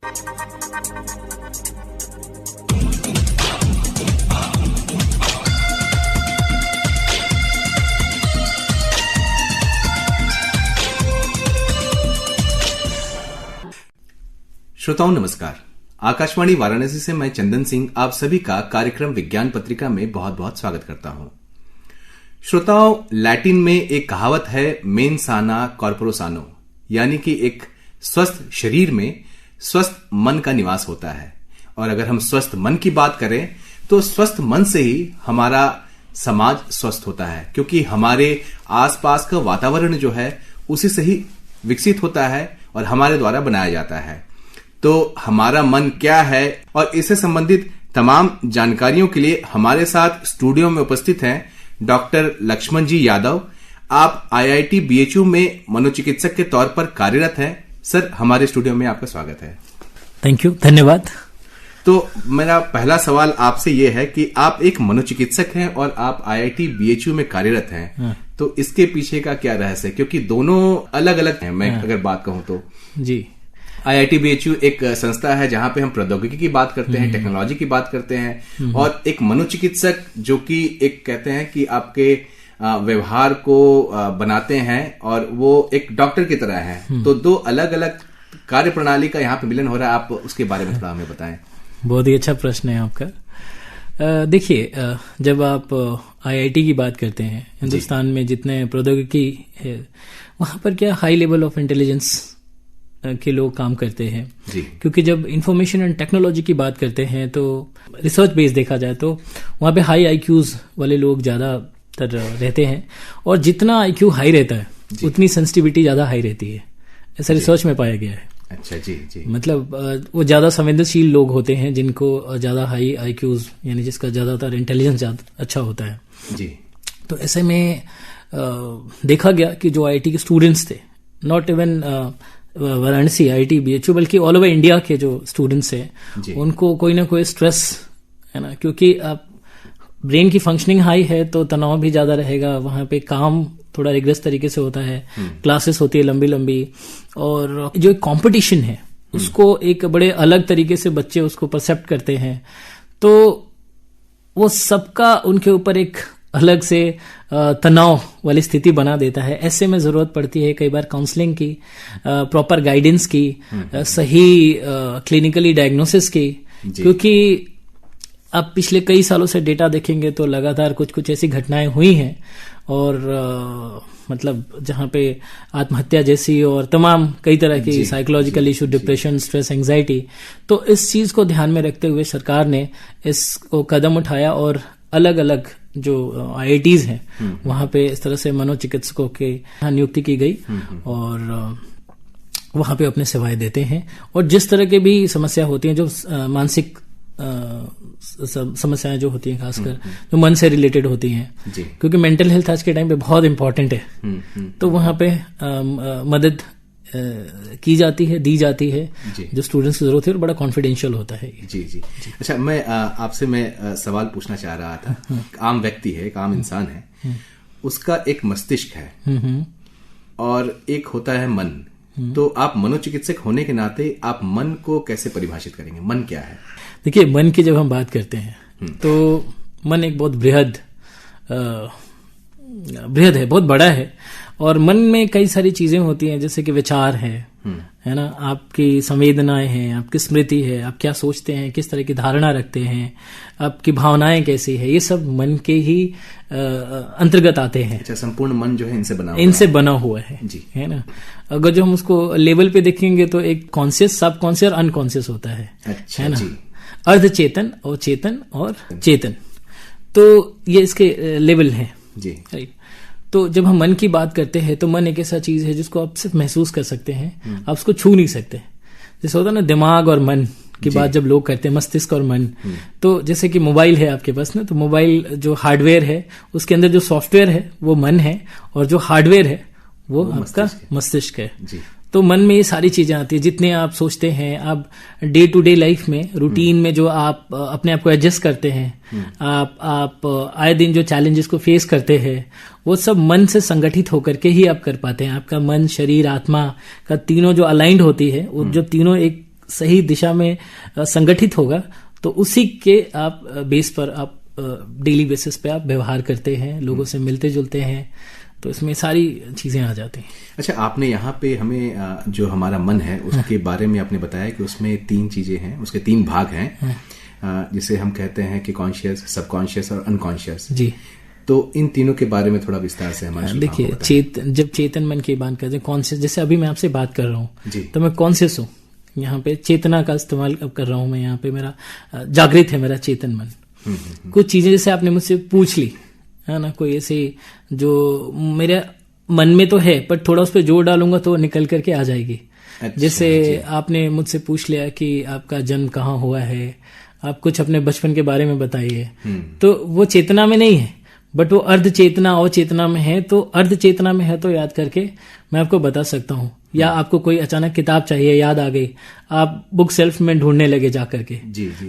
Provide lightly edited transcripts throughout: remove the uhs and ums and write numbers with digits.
श्रोताओं नमस्कार। आकाशवाणी वाराणसी से मैं चंदन सिंह आप सभी का कार्यक्रम विज्ञान पत्रिका में बहुत बहुत स्वागत करता हूं। श्रोताओं, लैटिन में एक कहावत है, मेन साना कॉर्पोरो सानो, यानी कि एक स्वस्थ शरीर में स्वस्थ मन का निवास होता है। और अगर हम स्वस्थ मन की बात करें तो स्वस्थ मन से ही हमारा समाज स्वस्थ होता है, क्योंकि हमारे आसपास का वातावरण जो है उसी से ही विकसित होता है और हमारे द्वारा बनाया जाता है। तो हमारा मन क्या है और इससे संबंधित तमाम जानकारियों के लिए हमारे साथ स्टूडियो में उपस्थित हैं डॉक्टर लक्ष्मण जी यादव। आप IIT BHU में मनोचिकित्सक के तौर पर कार्यरत हैं। सर, हमारे स्टूडियो में आपका स्वागत है। थैंक यू, धन्यवाद। तो मेरा पहला सवाल आपसे यह है कि आप एक मनोचिकित्सक हैं और आप IIT BHU में कार्यरत हैं, तो इसके पीछे का क्या रहस्य है? क्योंकि दोनों अलग अलग हैं। मैं अगर बात कहूं तो जी, IIT BHU एक संस्था है जहां पे हम प्रौद्योगिकी की बात करते हैं, टेक्नोलॉजी की बात करते हैं, और एक मनोचिकित्सक जो कि एक कहते हैं कि आपके व्यवहार को बनाते हैं और वो एक डॉक्टर की तरह है। तो दो अलग अलग कार्य प्रणाली का यहाँ पे मिलन हो रहा है। आप उसके बारे में थोड़ा हमें बताएं। बहुत ही अच्छा प्रश्न है आपका। देखिए, जब आप IIT की बात करते हैं, हिंदुस्तान में जितने प्रौद्योगिकी है वहां पर क्या हाई लेवल ऑफ इंटेलिजेंस के लोग काम करते हैं जी। क्योंकि जब इंफॉर्मेशन एंड टेक्नोलॉजी की बात करते हैं तो रिसर्च बेस देखा जाए तो वहाँ पे हाई IQs वाले लोग ज़्यादातर रहते हैं, और जितना IQ हाई रहता है उतनी सेंसिटिविटी ज़्यादा हाई रहती है, ऐसा रिसर्च में पाया गया है। अच्छा जी जी। मतलब वो ज़्यादा संवेदनशील लोग होते हैं जिनको ज़्यादा हाई IQs, यानी जिसका ज़्यादातर इंटेलिजेंस ज़्यादा अच्छा होता है जी। तो ऐसे में देखा गया कि जो IIT के स्टूडेंट्स थे, not even Varanasi IIT BHU बल्कि ऑल ओवर इंडिया के जो स्टूडेंट्स हैं उनको कोई ना कोई स्ट्रेस है ना, क्योंकि आप ब्रेन की फंक्शनिंग हाई है तो तनाव भी ज्यादा रहेगा। वहां पे काम थोड़ा रिग्रेस तरीके से होता है, क्लासेस होती है लंबी लंबी, और जो कंपटीशन है उसको एक बड़े अलग तरीके से बच्चे उसको परसेप्ट करते हैं। तो वो सबका उनके ऊपर एक अलग से तनाव वाली स्थिति बना देता है। ऐसे में जरूरत पड़ती है कई बार काउंसलिंग की, प्रॉपर गाइडेंस की, सही क्लिनिकली डायग्नोसिस की, क्योंकि आप पिछले कई सालों से डेटा देखेंगे तो लगातार कुछ कुछ ऐसी घटनाएं हुई हैं, और मतलब जहां पे आत्महत्या जैसी और तमाम कई तरह की psychological issue, depression, stress, anxiety. तो इस चीज को ध्यान में रखते हुए सरकार ने इसको कदम उठाया और अलग अलग जो IITs हैं वहां पे इस तरह से मनोचिकित्सकों की नियुक्ति की गई, और वहां पे अपने सेवाएं देते हैं। और जिस तरह के भी समस्या होती हैं, जो मानसिक समस्याएं जो होती हैं, खासकर जो मन से रिलेटेड होती हैं, क्योंकि मेंटल हेल्थ आज के टाइम पे बहुत इंपॉर्टेंट है, तो वहां पे मदद की जाती है, दी जाती है जो स्टूडेंट्स की जरूरत है, और बड़ा कॉन्फिडेंशियल होता है। जी जी। अच्छा, मैं आपसे सवाल पूछना चाह रहा था। आम व्यक्ति है, एक आम इंसान है, उसका एक मस्तिष्क है और एक होता है मन। तो आप मनोचिकित्सक होने के नाते आप मन को कैसे परिभाषित करेंगे? मन क्या है? देखिए, मन की जब हम बात करते हैं तो मन एक बहुत बृहद है, बहुत बड़ा है, और मन में कई सारी चीजें होती हैं, जैसे कि विचार है ना, आपकी संवेदनाएं हैं, आपकी स्मृति है, आप क्या सोचते हैं, किस तरह की धारणा रखते हैं, आपकी भावनाएं कैसी है, ये सब मन के ही अंतर्गत आते हैं। अच्छा, संपूर्ण मन जो है इनसे बना हुआ है जी, है ना। अगर जो हम उसको लेवल पे देखेंगे तो एक कॉन्शियस, सब कॉन्शियस और अनकॉन्शियस होता है। अच्छा, है ना, अर्धचेतन और चेतन और चेतन, तो ये इसके लेवल हैं जी, राइट। तो जब हम मन की बात करते हैं तो मन एक ऐसा चीज है जिसको आप सिर्फ महसूस कर सकते हैं, आप उसको छू नहीं सकते। जैसे होता है ना, दिमाग और मन की बात जब लोग करते हैं, मस्तिष्क और मन, तो जैसे कि मोबाइल है आपके पास ना, तो मोबाइल जो हार्डवेयर है उसके अंदर जो सॉफ्टवेयर है वो मन है, और जो हार्डवेयर है वो आपका मस्तिष्क है। तो मन में ये सारी चीजें आती है, जितने आप सोचते हैं, आप डे टू डे लाइफ में, रूटीन में जो आप अपने आप को एडजस्ट करते हैं, आप आए दिन जो चैलेंजेस को फेस करते हैं, वो सब मन से संगठित होकर के ही आप कर पाते हैं। आपका मन, शरीर, आत्मा का तीनों जो अलाइंड होती है, वो जब तीनों एक सही दिशा में संगठित होगा तो उसी के आप बेस पर आप डेली बेसिस पे आप व्यवहार करते हैं, लोगों से मिलते जुलते हैं, तो इसमें सारी चीजें आ जाती हैं। अच्छा, आपने यहाँ पे हमें जो हमारा मन है उसके बारे में आपने बताया कि उसमें 3 चीजें हैं, उसके 3 भाग हैं, जिसे हम कहते हैं कि कॉन्शियस, सबकॉन्शियस और अनकॉन्शियस। जी, तो इन तीनों के बारे में थोड़ा विस्तार से हमारे देखिए, जब चेतन मन की बात करते हैं, कॉन्शियस, जैसे अभी मैं आपसे बात कर रहा हूँ तो मैं कॉन्शियस हूँ, यहाँ पे चेतना का इस्तेमाल अब कर रहा हूँ मैं, यहाँ पे मेरा जागृत है मेरा चेतन मन। कुछ चीजें जैसे आपने मुझसे पूछ ली है ना, कोई ऐसे जो मेरे मन में तो है पर थोड़ा उस पर जोर डालूंगा तो निकल करके आ जाएगी। अच्छा, जैसे आपने मुझसे पूछ लिया कि आपका जन्म कहाँ हुआ है, आप कुछ अपने बचपन के बारे में बताइए, तो वो चेतना में नहीं है बट वो अर्ध चेतना और चेतना में है। तो अर्ध चेतना में है तो याद करके मैं आपको बता सकता हूँ, या आपको कोई अचानक किताब चाहिए, याद आ गई, आप बुक सेल्फ में ढूंढने लगे जा करके,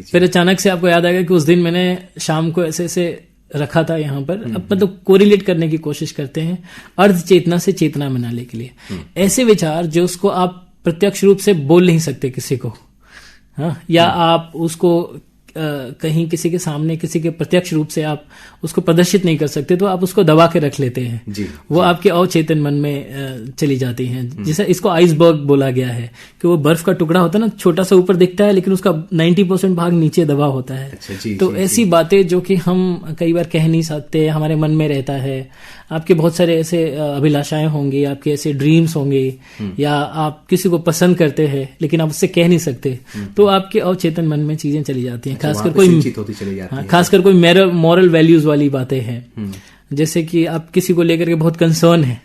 फिर अचानक से आपको याद आ गया कि उस दिन मैंने शाम को ऐसे ऐसे रखा था यहाँ पर। अब मतलब कोरिलेट करने की कोशिश करते हैं अर्ध चेतना से चेतना बनाने के लिए। ऐसे विचार जो उसको आप प्रत्यक्ष रूप से बोल नहीं सकते किसी को, हाँ, या आप उसको कहीं किसी के सामने किसी के प्रत्यक्ष रूप से आप उसको प्रदर्शित नहीं कर सकते, तो आप उसको दबा के रख लेते हैं, वो आपके अवचेतन मन में चली जाती हैं। जिसे इसको आइसबर्ग बोला गया है कि वो बर्फ का टुकड़ा होता है ना, छोटा सा ऊपर दिखता है लेकिन उसका 90% भाग नीचे दबा होता है। तो ऐसी बातें जो कि हम कई बार कह नहीं सकते, हमारे मन में रहता है। आपके बहुत सारे ऐसे अभिलाषाएं होंगी, आपके ऐसे ड्रीम्स होंगे, या आप किसी को पसंद करते हैं लेकिन आप उससे कह नहीं सकते, तो आपके अवचेतन मन में चीजें चली जाती हैं। खासकर कोई मॉरल वैल्यूज वाली बातें हैं, जैसे कि आप किसी को लेकर के बहुत कंसर्न है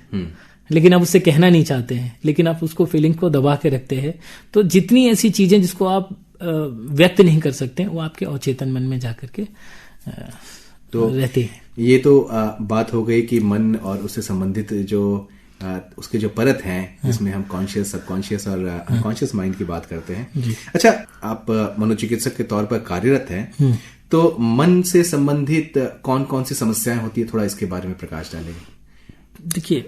लेकिन आप उससे कहना नहीं चाहते हैं, लेकिन आप उसको फीलिंग को दबा के रखते हैं। तो जितनी ऐसी चीजें जिसको आप व्यक्त नहीं कर सकते वो आपके अवचेतन मन में जाकर के तो रहती है। ये तो बात हो गई कि मन और उससे संबंधित जो उसके जो परत हैं, जिसमें हम कॉन्शियस, सबकॉन्शियस और अनकॉन्शियस माइंड की बात करते हैं। अच्छा, आप मनोचिकित्सक के तौर पर कार्यरत हैं, तो मन से संबंधित कौन कौन सी समस्याएं होती है, थोड़ा इसके बारे में प्रकाश डालेंगे। देखिए,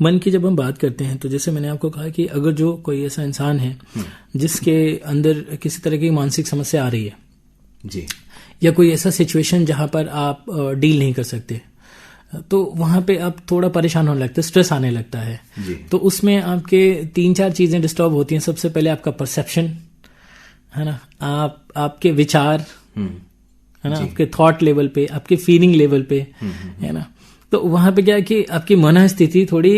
मन की जब हम बात करते हैं तो जैसे मैंने आपको कहा कि अगर जो कोई ऐसा इंसान है जिसके अंदर किसी तरह की मानसिक समस्या आ रही है जी, या कोई ऐसा सिचुएशन जहां पर आप डील नहीं कर सकते, तो वहां पे आप थोड़ा परेशान होने लगते, स्ट्रेस आने लगता है जी। तो उसमें आपके 3-4 चीजें डिस्टर्ब होती हैं। सबसे पहले आपका परसेप्शन है ना, आपके विचार है ना, आपके थॉट लेवल पे, आपके फीलिंग लेवल पे है ना। तो वहां पे क्या है कि आपकी मन स्थिति थोड़ी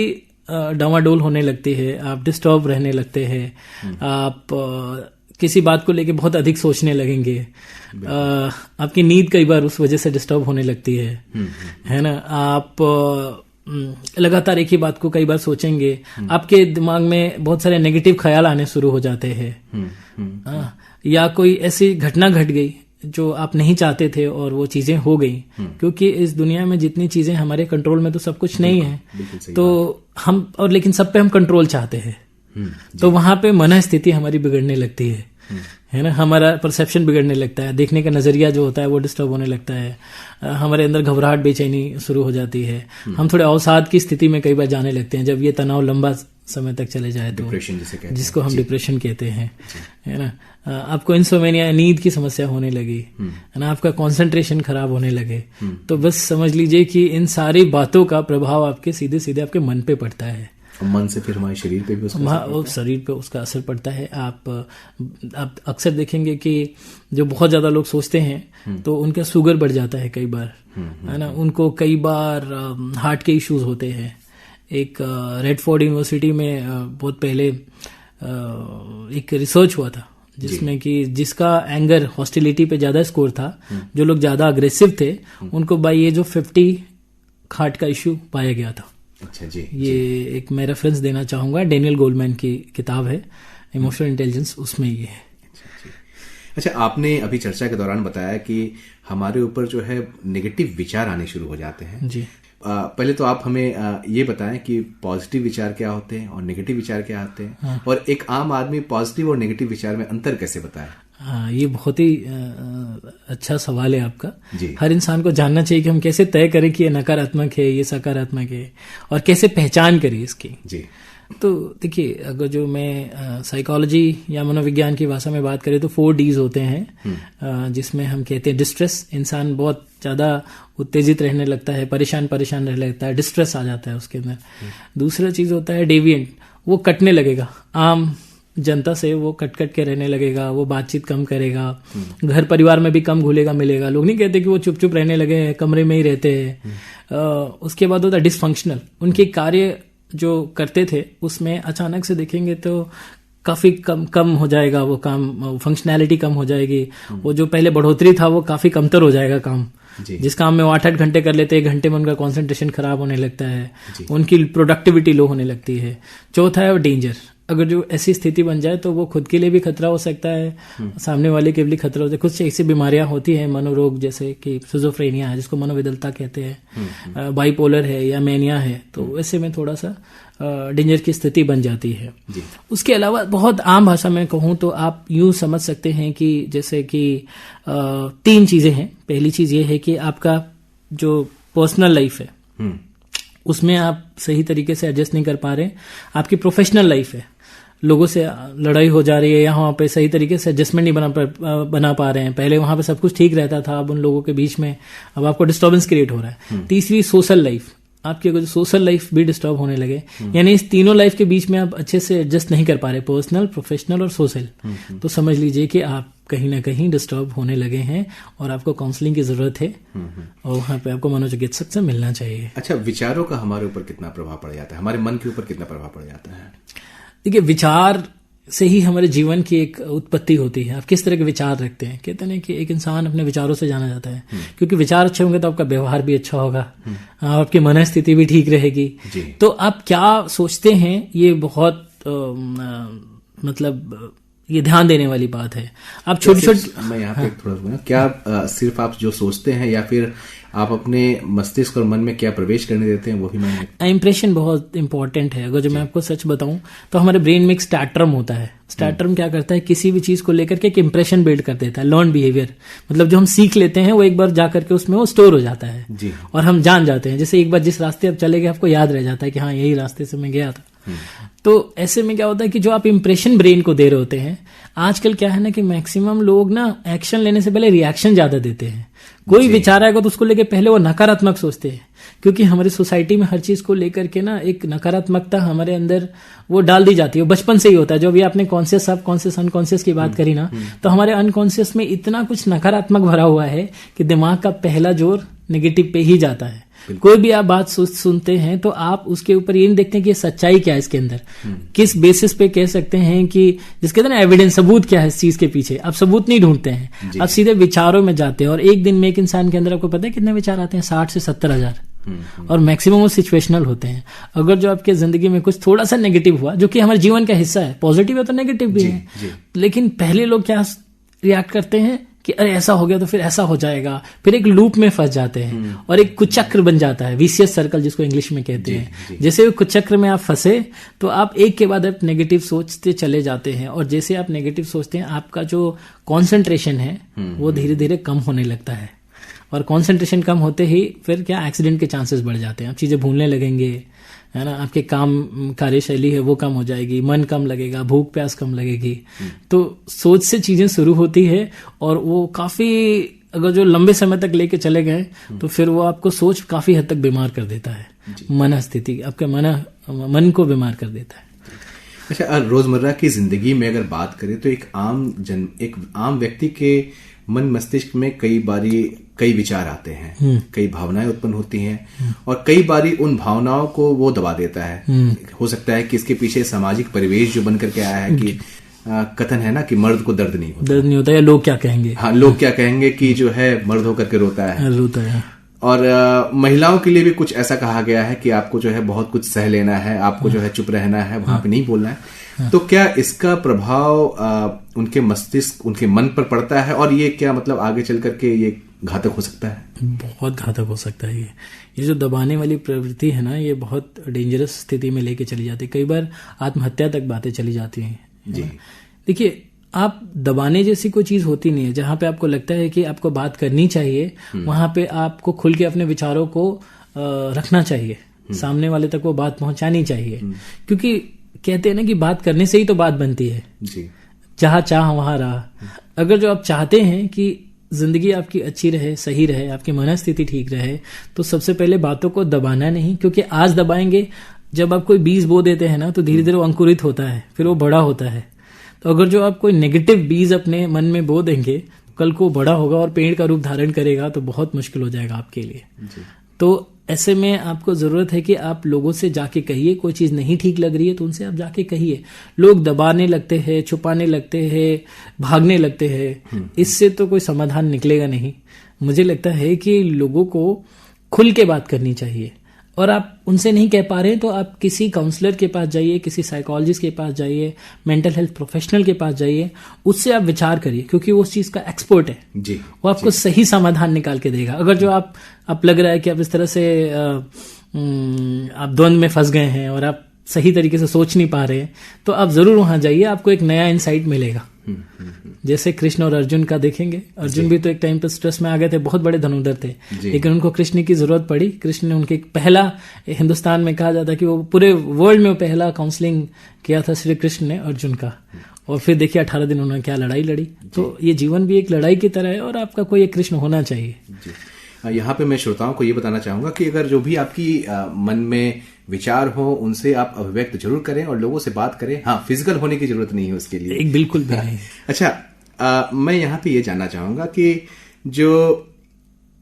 डावाडोल होने लगती है, आप डिस्टर्ब रहने लगते हैं, आप किसी बात को लेके बहुत अधिक सोचने लगेंगे, आपकी नींद कई बार उस वजह से डिस्टर्ब होने लगती है ना। आप लगातार एक ही बात को कई बार सोचेंगे, आपके दिमाग में बहुत सारे नेगेटिव ख्याल आने शुरू हो जाते हैं, या कोई ऐसी घटना घट गई जो आप नहीं चाहते थे और वो चीजें हो गई, क्योंकि इस दुनिया में जितनी चीजें हमारे कंट्रोल में तो सब कुछ नहीं है, तो हम और लेकिन सब पे हम कंट्रोल चाहते हैं, तो वहां पे मन स्थिति हमारी बिगड़ने लगती है ना, हमारा परसेप्शन बिगड़ने लगता है, देखने का नजरिया जो होता है वो डिस्टर्ब होने लगता है, हमारे अंदर घबराहट, बेचैनी शुरू हो जाती है, हम थोड़े अवसाद की स्थिति में कई बार जाने लगते हैं जब ये तनाव लंबा समय तक चले जाए, तो जिसको हम डिप्रेशन कहते हैं, है ना। आपको इंसोमेनिया, नींद की समस्या होने लगी है ना, आपका कंसंट्रेशन खराब होने लगे, तो बस समझ लीजिए कि इन सारी बातों का प्रभाव आपके सीधे सीधे आपके मन पे पड़ता है, मन से फिर हमारे शरीर पे भी शरीर पे उसका असर पड़ता है। आप अक्सर देखेंगे कि जो बहुत ज्यादा लोग सोचते हैं तो उनका शुगर बढ़ जाता है कई बार, है ना, उनको कई बार हार्ट के इश्यूज होते हैं। एक रेडफोर्ड यूनिवर्सिटी में बहुत पहले एक रिसर्च हुआ था जिसमें कि जिसका एंगर, हॉस्टिलिटी पे ज्यादा स्कोर था, जो लोग ज्यादा अग्रेसिव थे, उनको बाई एज ऑफ 50 हार्ट का इश्यू पाया गया था। अच्छा जी, ये एक मैं रेफरेंस देना चाहूंगा, डेनियल गोलमैन की किताब है इमोशनल इंटेलिजेंस, उसमें ये है। अच्छा, आपने अभी चर्चा के दौरान बताया कि हमारे ऊपर जो है नेगेटिव विचार आने शुरू हो जाते हैं जी। पहले तो आप हमें ये बताएं कि पॉजिटिव विचार क्या होते हैं और नेगेटिव विचार क्या होते हैं, हाँ। और एक आम आदमी पॉजिटिव और नेगेटिव विचार में अंतर कैसे बताए। हाँ, ये बहुत ही अच्छा सवाल है आपका। हर इंसान को जानना चाहिए कि हम कैसे तय करें कि ये नकारात्मक है, ये सकारात्मक है, और कैसे पहचान करें इसकी। जी। तो देखिए, अगर जो मैं साइकोलॉजी या मनोविज्ञान की भाषा में बात करें तो 4 Ds होते हैं, जिसमें हम कहते हैं डिस्ट्रेस। इंसान बहुत ज़्यादा उत्तेजित रहने लगता है, परेशान रहने लगता है, डिस्ट्रेस आ जाता है उसके अंदर। दूसरा चीज़ होता है डेविएंट, वो कटने लगेगा, आम जनता से वो कट के रहने लगेगा, वो बातचीत कम करेगा, घर परिवार में भी कम घुलेगा मिलेगा। लोग नहीं कहते कि वो चुप रहने लगे हैं, कमरे में ही रहते हैं। उसके बाद होता है डिसफंक्शनल, उनके कार्य जो करते थे उसमें अचानक से देखेंगे तो काफी कम हो जाएगा वो काम, फंक्शनैलिटी कम हो जाएगी। वो जो पहले बढ़ोतरी था वो काफी कमतर हो जाएगा काम। जिस काम में वो 8-8 घंटे कर लेते हैं, 1 घंटे में उनका कंसंट्रेशन खराब होने लगता है, उनकी प्रोडक्टिविटी लो होने लगती है। चौथा है वो डेंजर। अगर जो ऐसी स्थिति बन जाए तो वो खुद के लिए भी खतरा हो सकता है, सामने वाले के लिए खतरा हो सकता है। कुछ ऐसी बीमारियां होती हैं, मनोरोग, जैसे कि सिजोफ्रेनिया है जिसको मनोविदलता कहते हैं, बाइपोलर है या मैनिया है, तो ऐसे में थोड़ा सा डेंजर की स्थिति बन जाती है। उसके अलावा बहुत आम भाषा में कहूँ तो आप यूं समझ सकते हैं कि जैसे कि 3 चीजें हैं। पहली चीज ये है कि आपका जो पर्सनल लाइफ है उसमें आप सही तरीके से एडजस्ट नहीं कर पा रहे। आपकी प्रोफेशनल लाइफ है, लोगों से लड़ाई हो जा रही है, या वहाँ पे सही तरीके से एडजस्टमेंट नहीं बना पा रहे हैं। पहले वहाँ पे सब कुछ ठीक रहता था, अब उन लोगों के बीच में अब आपको डिस्टर्बेंस क्रिएट हो रहा है। तीसरी सोशल लाइफ, आपकी अगर सोशल लाइफ भी डिस्टर्ब होने लगे, यानी इस तीनों लाइफ के बीच में आप अच्छे से एडजस्ट नहीं कर पा रहे, पर्सनल, प्रोफेशनल और सोशल, तो समझ लीजिए कि आप कहीं ना कहीं डिस्टर्ब होने लगे हैं और आपको काउंसलिंग की जरूरत है और वहाँ पे आपको मनोचिकित्सक से मिलना चाहिए। अच्छा, विचारों का हमारे ऊपर कितना प्रभाव पड़ जाता है, हमारे मन के ऊपर कितना प्रभाव पड़ जाता है? देखिए, विचार से ही हमारे जीवन की एक उत्पत्ति होती है। आप किस तरह के विचार रखते हैं, कहते हैं कि एक इंसान अपने विचारों से जाना जाता है, क्योंकि विचार अच्छे होंगे तो आपका व्यवहार भी अच्छा होगा, आपकी मनस्थिति भी ठीक रहेगी। तो आप क्या सोचते हैं ये बहुत मतलब ये ध्यान देने वाली बात है। आप छोटी मैं यहाँ पे थोड़ा क्या सिर्फ आप जो सोचते हैं या फिर आप अपने मस्तिष्क और मन में क्या प्रवेश करने देते हैं वो भी मैं इंप्रेशन बहुत इंपॉर्टेंट है। अगर जो मैं आपको सच बताऊं तो हमारे ब्रेन में एक स्टैटरम होता है। स्टैटरम क्या करता है, किसी भी चीज को लेकर के एक इंप्रेशन बिल्ड कर देता है, लर्न बिहेवियर, मतलब जो हम सीख लेते हैं वो एक बार जाकर के उसमें वो स्टोर हो जाता है जी। और हम जान जाते हैं, जैसे एक बार जिस रास्ते आप चले गए आपको याद रह जाता है कि हाँ यही रास्ते से मैं गया था। तो ऐसे में क्या होता है कि जो आप इंप्रेशन ब्रेन को दे रहे होते हैं, आजकल क्या है ना कि मैक्सिमम लोग ना एक्शन लेने से पहले रिएक्शन ज्यादा देते हैं। कोई विचार आएगा तो उसको लेके पहले वो नकारात्मक सोचते हैं, क्योंकि हमारी सोसाइटी में हर चीज को लेकर के ना एक नकारात्मकता हमारे अंदर वो डाल दी जाती है। बचपन से ही होता है। जो भी आपने कॉन्शियस, सब कॉन्शियस, अनकॉन्शियस की बात करी ना, तो हमारे अनकॉन्शियस में इतना कुछ नकारात्मक भरा हुआ है कि दिमाग का पहला जोर नेगेटिव पे ही जाता है। कोई भी आप बात सुनते हैं तो आप उसके ऊपर ये नहीं देखते हैं कि सच्चाई क्या है इसके अंदर, किस बेसिस पे कह सकते हैं कि जिसके अंदर एविडेंस, सबूत क्या है इस चीज के पीछे। आप सबूत नहीं ढूंढते हैं, आप सीधे विचारों में जाते हैं। और एक दिन में एक इंसान के अंदर आपको पता है कितने विचार आते हैं? 60 से 70 हजार। और मैक्सिमम वो सिचुएशनल होते हैं। अगर जो आपके जिंदगी में कुछ थोड़ा सा नेगेटिव हुआ, जो कि हमारे जीवन का हिस्सा है, पॉजिटिव है तो नेगेटिव भी है, लेकिन पहले लोग क्या रिएक्ट करते हैं कि अरे ऐसा हो गया तो फिर ऐसा हो जाएगा, फिर एक लूप में फंस जाते हैं और एक कुचक्र बन जाता है, विशियस सर्कल जिसको इंग्लिश में कहते हैं। जैसे कुचक्र में आप फंसे तो आप एक के बाद आप नेगेटिव सोचते चले जाते हैं, और जैसे आप नेगेटिव सोचते हैं आपका जो कॉन्सेंट्रेशन है वो धीरे धीरे कम होने लगता है। और कॉन्सेंट्रेशन कम होते ही फिर क्या, एक्सीडेंट के चांसेस बढ़ जाते हैं, आप चीजें भूलने लगेंगे, है ना, आपके काम कार्यशैली है वो कम हो जाएगी, मन कम लगेगा, भूख प्यास कम लगेगी। तो सोच से चीजें शुरू होती है और वो काफी, अगर जो लंबे समय तक लेके चले गए तो फिर वो आपको सोच काफी हद तक बीमार कर देता है, मनस्थिति आपके मन को बीमार कर देता है। अच्छा, रोजमर्रा की जिंदगी में अगर बात करें तो एक आम व्यक्ति के मन मस्तिष्क में कई विचार आते हैं, कई भावनाएं उत्पन्न होती हैं, और कई बारी उन भावनाओं को वो दबा देता है। हो सकता है कि इसके पीछे सामाजिक परिवेश जो बन करके आया है कि कथन है ना कि मर्द को दर्द नहीं होता, या लोग क्या कहेंगे। हाँ, लोग क्या कहेंगे कि जो है मर्द होकर के रोता है। और महिलाओं के लिए भी कुछ ऐसा कहा गया है कि आपको जो है बहुत कुछ सह लेना है, आपको जो है चुप रहना है, वहां पे नहीं बोलना है। तो क्या इसका प्रभाव उनके मस्तिष्क, उनके मन पर पड़ता है, और ये क्या मतलब आगे चल करके ये घातक हो सकता है? बहुत घातक हो सकता है। ये जो दबाने वाली प्रवृत्ति है ना, ये बहुत डेंजरस स्थिति में लेके चली जाती है। कई बार आत्महत्या तक बातें चली जाती हैं जी। देखिए, आप दबाने जैसी कोई चीज होती नहीं है। जहां पे आपको लगता है कि आपको बात करनी चाहिए, वहां पे आपको खुल के अपने विचारों को रखना चाहिए, सामने वाले तक वो बात पहुंचानी चाहिए। क्योंकि कहते हैं ना कि बात करने से ही तो बात बनती है जी। जहां चाह वहां राह। अगर जो आप चाहते हैं कि जिंदगी आपकी अच्छी रहे, सही रहे, आपकी मनस्थिति ठीक रहे, तो सबसे पहले बातों को दबाना नहीं, क्योंकि आज दबाएंगे, जब आप कोई बीज बो देते हैं ना तो धीरे धीरे वो अंकुरित होता है, फिर वो बड़ा होता है। तो अगर जो आप कोई नेगेटिव बीज अपने मन में बो देंगे, कल को बड़ा होगा और पेड़ का रूप धारण करेगा तो बहुत मुश्किल हो जाएगा आपके लिए जी। तो ऐसे में आपको जरूरत है कि आप लोगों से जाके कहिए, कोई चीज नहीं ठीक लग रही है तो उनसे आप जाके कहिए। लोग दबाने लगते हैं, छुपाने लगते हैं, भागने लगते हैं, इससे तो कोई समाधान निकलेगा नहीं। मुझे लगता है कि लोगों को खुल के बात करनी चाहिए, और आप उनसे नहीं कह पा रहे हैं तो आप किसी काउंसलर के पास जाइए, किसी साइकोलॉजिस्ट के पास जाइए, मेंटल हेल्थ प्रोफेशनल के पास जाइए, उससे आप विचार करिए, क्योंकि वो उस चीज का एक्सपर्ट है जी। वो आपको सही समाधान निकाल के देगा। अगर जो आप लग रहा है कि आप इस तरह से आप द्वंद में फंस गए हैं और आप सही तरीके से सोच नहीं पा रहे हैं, तो आप जरूर वहां जाइए, आपको एक नया इंसाइट मिलेगा। जैसे कृष्ण और अर्जुन का देखेंगे, अर्जुन भी तो एक टाइम पर स्ट्रेस में आ गए थे, बहुत बड़े धनुर्धर थे, लेकिन उनको कृष्ण की जरूरत पड़ी। कृष्ण ने उनके पहला, हिंदुस्तान में कहा जाता है कि वो पूरे वर्ल्ड में वो पहला काउंसलिंग किया था श्री कृष्ण ने अर्जुन का, और फिर देखिए 18 दिन उन्होंने क्या लड़ाई लड़ी। तो ये जीवन भी एक लड़ाई की तरह है, और आपका कोई एक कृष्ण होना चाहिए। यहाँ पे मैं श्रोताओं को ये बताना चाहूंगा कि अगर जो भी आपकी मन में विचार हो, उनसे आप अभिव्यक्त जरूर करें और लोगों से बात करें। हाँ, फिजिकल होने की जरूरत नहीं है उसके लिए, एक बिल्कुल भी नहीं। अच्छा, मैं यहाँ पे ये जानना चाहूंगा कि जो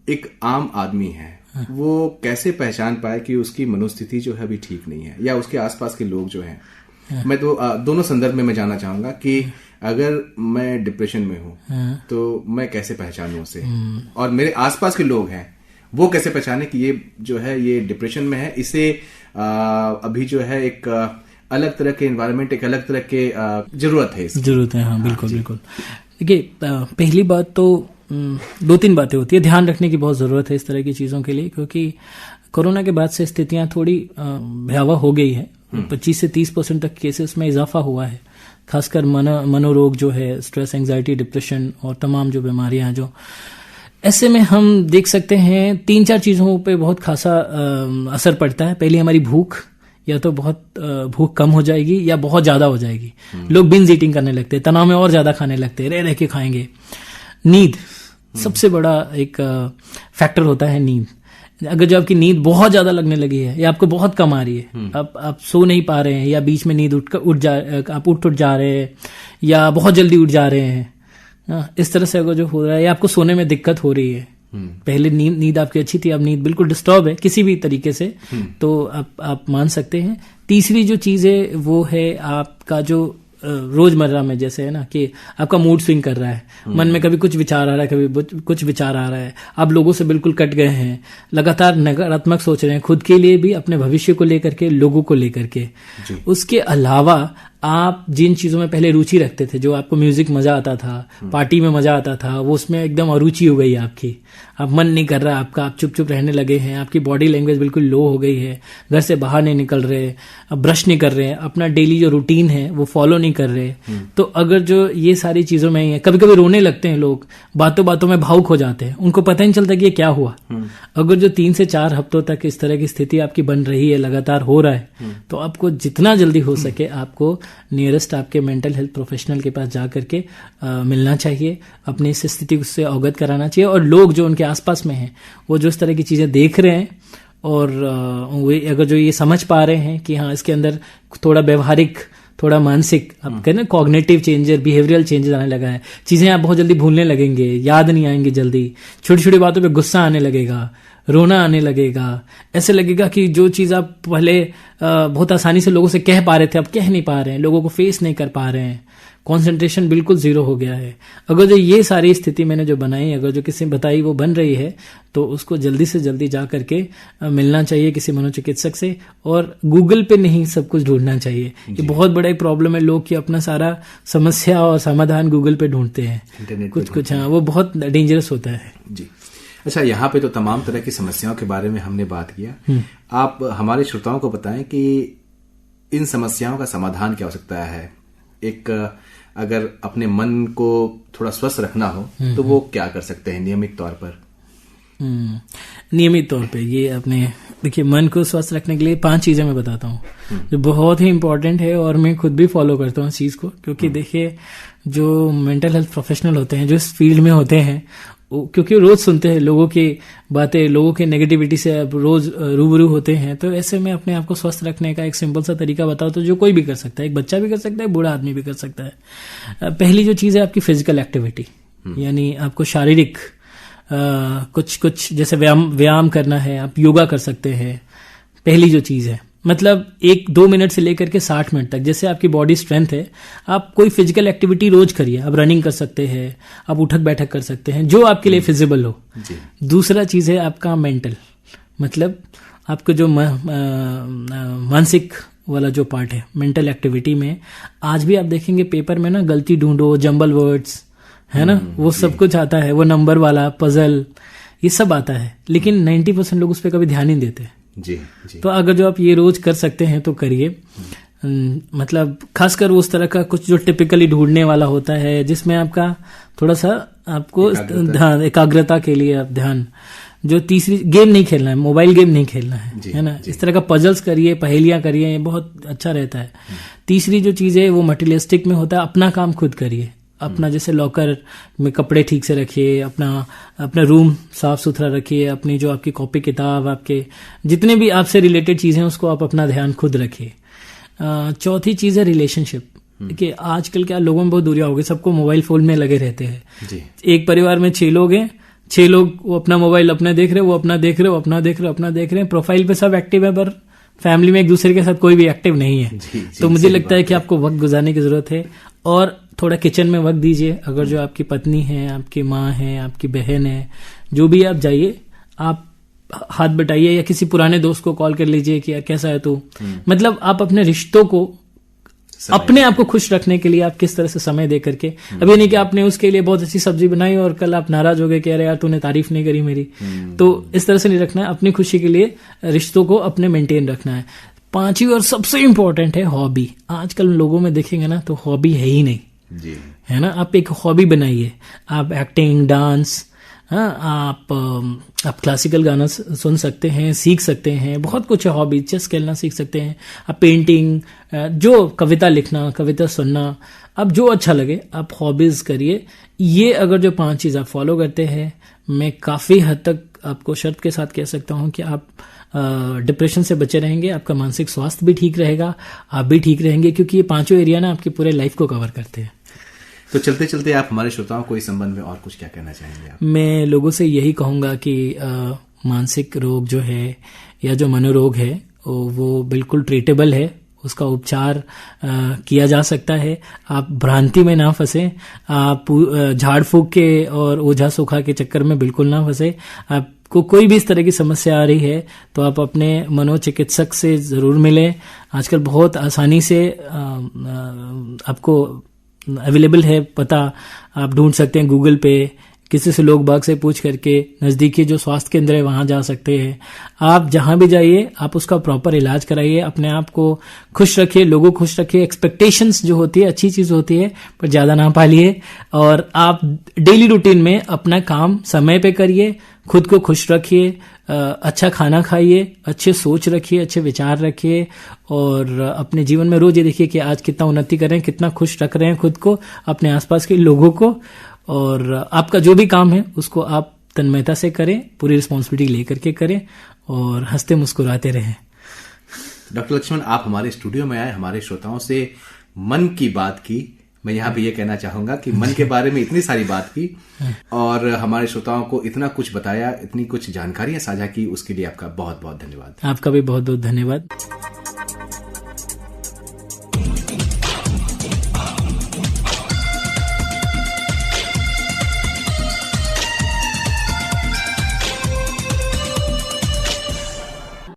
एक आम आदमी है, वो कैसे पहचान पाए कि उसकी मनोस्थिति जो है अभी ठीक नहीं है, या उसके आसपास के लोग जो हैं। मैं तो दोनों संदर्भ में मैं जानना चाहूंगा कि अगर मैं डिप्रेशन में हूं तो मैं कैसे पहचानूं उसे, और मेरे आसपास के लोग हैं वो कैसे पहचाने कि ये जो है ये डिप्रेशन में है, इसे अभी जो है एक अलग तरह के एनवायरनमेंट, एक अलग तरह के जरूरत है इसकी। जरूरत है, हाँ बिल्कुल बिल्कुल। देखिए, पहली बात तो 2-3 बातें होती है, ध्यान रखने की बहुत जरूरत है इस तरह की चीजों के लिए, क्योंकि कोरोना के बाद से स्थितियां थोड़ी भयावह हो गई है। 25 से 30% तक केसेस में इजाफा हुआ है, खासकर मनोरोग जो है, स्ट्रेस, एंजाइटी, डिप्रेशन और तमाम जो बीमारियां जो। ऐसे में हम देख सकते हैं 3-4 चीजों पे बहुत खासा असर पड़ता है। पहली हमारी भूख, या तो बहुत भूख कम हो जाएगी या बहुत ज्यादा हो जाएगी। लोग बिंज ईटिंग करने लगते हैं, तनाव में और ज्यादा खाने लगते हैं, रह रह के खाएंगे। नींद सबसे बड़ा एक फैक्टर होता है, नींद। अगर जो आपकी नींद बहुत ज्यादा लगने लगी है या आपको बहुत कम आ रही है, आप सो नहीं पा रहे हैं, या बीच में नींद आप उठ जा रहे हैं, या बहुत जल्दी उठ जा रहे हैं, इस तरह से अगर जो हो रहा है, या आपको सोने में दिक्कत हो रही है, पहले नींद आपकी अच्छी थी, अब नींद बिल्कुल डिस्टर्ब है किसी भी तरीके से, तो आप मान सकते हैं। तीसरी जो चीज है वो है आपका जो रोजमर्रा में, जैसे है ना कि आपका मूड स्विंग कर रहा है, मन में कभी कुछ विचार आ रहा है, कभी कुछ विचार आ रहा है, आप लोगों से बिल्कुल कट गए हैं, लगातार नकारात्मक सोच रहे हैं, खुद के लिए भी, अपने भविष्य को लेकर के, लोगों को लेकर के। उसके अलावा आप जिन चीजों में पहले रुचि रखते थे, जो आपको म्यूजिक मजा आता था, पार्टी में मजा आता था, वो उसमें एकदम अरुचि हो गई आपकी, अब मन नहीं कर रहा आपका, आप चुप चुप रहने लगे हैं, आपकी बॉडी लैंग्वेज बिल्कुल लो हो गई है, घर से बाहर नहीं निकल रहे, अब ब्रश नहीं कर रहे हैं, अपना डेली जो रूटीन है वो फॉलो नहीं कर रहे। तो अगर जो ये सारी चीजों में ही है, कभी कभी रोने लगते हैं लोग, बातों बातों में भावुक हो जाते हैं, उनको पता ही नहीं चलता कि ये क्या हुआ। अगर जो 3 से 4 हफ्तों तक इस तरह की स्थिति आपकी बन रही है, लगातार हो रहा है, तो आपको जितना जल्दी हो सके आपको नियरेस्ट आपके मेंटल हेल्थ प्रोफेशनल के पास जा करके मिलना चाहिए, अपनी इस स्थिति से अवगत कराना चाहिए। और लोग जो उनके आसपास में हैं, वो जो इस तरह की चीजें देख रहे हैं, और वे अगर जो ये समझ पा रहे हैं कि हाँ इसके अंदर थोड़ा व्यवहारिक, थोड़ा मानसिक, आप कहते हैं कॉग्निटिव चेंजेस, बिहेवियरल चेंजेस आने लगा है, चीजें आप बहुत जल्दी भूलने लगेंगे, याद नहीं आएंगी जल्दी, छोटी छोटी बातों पे गुस्सा आने लगेगा, रोना आने लगेगा, ऐसे लगेगा कि जो चीज आप पहले बहुत आसानी से लोगों से कह पा रहे थे, अब कह नहीं पा रहे हैं, लोगों को फेस नहीं कर पा रहे हैं, कंसंट्रेशन बिल्कुल जीरो हो गया है। अगर जो ये सारी स्थिति मैंने जो बनाई, अगर जो किसी ने बताई वो बन रही है, तो उसको जल्दी से जल्दी जा करके मिलना चाहिए किसी मनोचिकित्सक से, और गूगल पे नहीं सब कुछ ढूंढना चाहिए। ये बहुत बड़ा एक प्रॉब्लम है लोग कि अपना सारा समस्या और समाधान गूगल पे ढूंढते हैं, कुछ हाँ, वो बहुत डेंजरस होता है जी। अच्छा, यहाँ पे तो तमाम तरह की समस्याओं के बारे में हमने बात किया, आप हमारे श्रोताओं को बताएं कि इन समस्याओं का समाधान क्या हो सकता है। एक अगर अपने मन को थोड़ा स्वस्थ रखना हो तो वो क्या कर सकते हैं नियमित तौर पर? नियमित तौर पे ये अपने देखिए, मन को स्वस्थ रखने के लिए 5 चीजें मैं बताता हूँ जो बहुत ही इंपॉर्टेंट है और मैं खुद भी फॉलो करता हूँ इस चीज को, क्योंकि देखिए जो मेंटल हेल्थ प्रोफेशनल होते हैं, जो इस फील्ड में होते हैं, क्योंकि रोज सुनते हैं लोगों की बातें, लोगों के नेगेटिविटी से अब रोज रूबरू होते हैं, तो ऐसे में अपने आप को स्वस्थ रखने का एक सिंपल सा तरीका बताओ तो जो कोई भी कर सकता है, एक बच्चा भी कर सकता है, बूढ़ा आदमी भी कर सकता है। पहली जो चीज है आपकी फिजिकल एक्टिविटी, यानी आपको शारीरिक कुछ जैसे व्यायाम करना है, आप योगा कर सकते हैं। पहली जो चीज है, मतलब 1-2 मिनट से लेकर के 60 मिनट तक, जैसे आपकी बॉडी स्ट्रेंथ है, आप कोई फिजिकल एक्टिविटी रोज करिए। आप रनिंग कर सकते हैं, आप उठक बैठक कर सकते हैं, जो आपके लिए फिजिबल हो। दूसरा चीज है आपका मेंटल, मतलब आपको जो मानसिक वाला जो पार्ट है, मेंटल एक्टिविटी में आज भी आप देखेंगे पेपर में ना, गलती ढूंढो, जंबल वर्ड्स, है ना, वो सब कुछ आता है, वो नंबर वाला पजल, ये सब आता है, लेकिन 90% लोग उस पर कभी ध्यान नहीं देते। जी। तो अगर जो आप ये रोज कर सकते हैं तो करिए। मतलब खासकर उस तरह का कुछ जो टिपिकली ढूंढने वाला होता है, जिसमें आपका थोड़ा सा आपको ध्यान, एकाग्रता के लिए आप ध्यान। जो तीसरी, गेम नहीं खेलना है, मोबाइल गेम नहीं खेलना है ना, इस तरह का पजल्स करिए, पहेलियां करिए, ये बहुत अच्छा रहता है। तीसरी जो चीज है वो मटेरियलिस्टिक में होता है, अपना काम खुद करिए। अपना जैसे लॉकर में कपड़े ठीक से रखिए, अपना रूम साफ सुथरा रखिए, अपनी जो आपकी कॉपी किताब, आपके जितने भी आपसे रिलेटेड चीजें उसको आप अपना ध्यान खुद रखिए। चौथी चीज है रिलेशनशिप, कि आजकल क्या लोगों में बहुत दूरियां हो गई, सबको मोबाइल फोन में लगे रहते हैं। एक परिवार में 6 लोग हैं, 6 लोग वो अपना मोबाइल अपना देख रहे हैं, वो अपना देख रहे हो, अपना देख रहे हो, अपना देख रहे हैं, प्रोफाइल पे सब एक्टिव है, पर फैमिली में एक दूसरे के साथ कोई भी एक्टिव नहीं है। तो मुझे लगता है कि आपको वक्त गुजारने की जरूरत है, और थोड़ा किचन में वक्त दीजिए। अगर जो आपकी पत्नी है, आपकी माँ है, आपकी बहन है, जो भी आप जाइए, आप हाथ बटाइए या किसी पुराने दोस्त को कॉल कर लीजिए कि कैसा है तू। मतलब आप अपने रिश्तों को, अपने आप को खुश रखने के लिए आप किस तरह से समय दे करके, अभी नहीं कि आपने उसके लिए बहुत अच्छी सब्जी बनाई और कल आप नाराज हो गए कि अरे यार तूने तारीफ नहीं करी मेरी। तो इस तरह से नहीं रखना है, अपनी खुशी के लिए रिश्तों को अपने मेंटेन रखना है। 5वीं और सबसे इंपॉर्टेंट है हॉबी। आजकल लोगों में देखेंगे ना तो हॉबी है ही नहीं, है ना। आप एक हॉबी बनाइए, आप एक्टिंग, डांस, आप क्लासिकल गाना सुन सकते हैं, सीख सकते हैं, बहुत कुछ है हॉबी। चेस खेलना सीख सकते हैं आप, पेंटिंग, जो कविता लिखना, कविता सुनना, अब जो अच्छा लगे आप हॉबीज करिए। ये अगर जो 5 चीज आप फॉलो करते हैं, मैं काफी हद तक आपको शर्त के साथ कह सकता हूं कि आप डिप्रेशन से बचे रहेंगे, आपका मानसिक स्वास्थ्य भी ठीक रहेगा, आप भी ठीक रहेंगे, क्योंकि ये 5 एरिया ना आपकी पूरे लाइफ को कवर करते हैं। तो चलते चलते आप हमारे श्रोताओं को इस संबंध में और कुछ क्या कहना चाहेंगे आप? मैं लोगों से यही कहूंगा कि मानसिक रोग जो है या जो मनोरोग है वो बिल्कुल ट्रीटेबल है, उसका उपचार किया जा सकता है। आप भ्रांति में ना फंसे, आप झाड़ फूक के और ओझा सोखा के चक्कर में बिल्कुल ना फंसे। आपको कोई भी इस तरह की समस्या आ रही है तो आप अपने मनोचिकित्सक से जरूर मिलें। आजकल बहुत आसानी से आपको अवेलेबल है, पता आप ढूंढ सकते हैं गूगल पे, किसी से लोग बाग से पूछ करके नजदीकी जो स्वास्थ्य केंद्र है वहां जा सकते हैं। आप जहां भी जाइए आप उसका प्रॉपर इलाज कराइए, अपने आप को खुश रखिए, लोगों को खुश रखिए। एक्सपेक्टेशंस जो होती है अच्छी चीज होती है, पर ज्यादा ना पालिए, और आप डेली रूटीन में अपना काम समय पे करिए, खुद को खुश रखिए, अच्छा खाना खाइए, अच्छे सोच रखिए, अच्छे विचार रखिए, और अपने जीवन में रोज ये देखिए कि आज कितना उन्नति कर रहे हैं, कितना खुश रख रहे हैं खुद को, अपने आसपास के लोगों को, और आपका जो भी काम है उसको आप तन्मयता से करें, पूरी रिस्पॉन्सिबिलिटी लेकर के करें, और हंसते मुस्कुराते रहें। डॉक्टर लक्ष्मण, आप हमारे स्टूडियो में आए, हमारे श्रोताओं से मन की बात की। मैं यहाँ पे ये कहना चाहूंगा कि मन के बारे में इतनी सारी बात की और हमारे श्रोताओं को इतना कुछ बताया, इतनी कुछ जानकारियां साझा की, उसके लिए आपका बहुत बहुत धन्यवाद। आपका भी बहुत बहुत धन्यवाद।